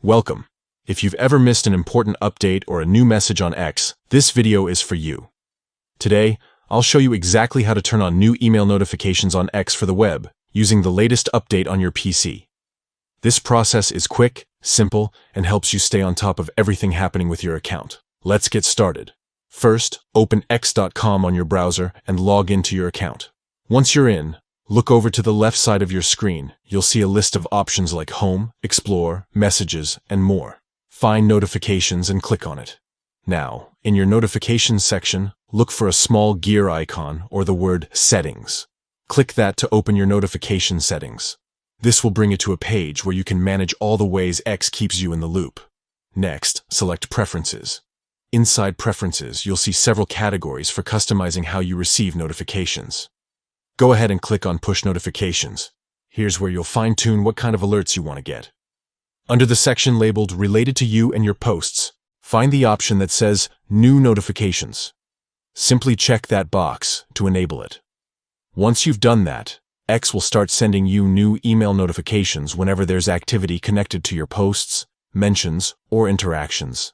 Welcome. If you've ever missed an important update or a new message on X, this video is for you. Today, I'll show you exactly how to turn on new email notifications on X for the web, using the latest update on your PC. This process is quick, simple, and helps you stay on top of everything happening with your account. Let's get started. First, open x.com on your browser and log into your account. Once you're in, look over to the left side of your screen. You'll see a list of options like Home, Explore, Messages, and more. Find Notifications and click on it. Now, in your Notifications section, look for a small gear icon or the word Settings. Click that to open your notification settings. This will bring you to a page where you can manage all the ways X keeps you in the loop. Next, select Preferences. Inside Preferences, you'll see several categories for customizing how you receive notifications. Go ahead and click on Push Notifications. Here's where you'll fine-tune what kind of alerts you want to get. Under the section labeled Related to You and Your Posts, find the option that says New Notifications. Simply check that box to enable it. Once you've done that, X will start sending you new email notifications whenever there's activity connected to your posts, mentions, or interactions.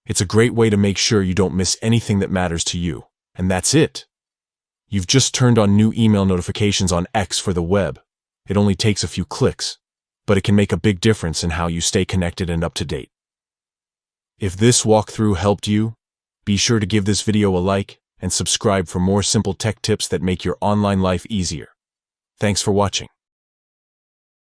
It's a great way to make sure you don't miss anything that matters to you. And that's it. You've just turned on new email notifications on X for the web. It only takes a few clicks, but it can make a big difference in how you stay connected and up to date. If this walkthrough helped you, be sure to give this video a like and subscribe for more simple tech tips that make your online life easier. Thanks for watching.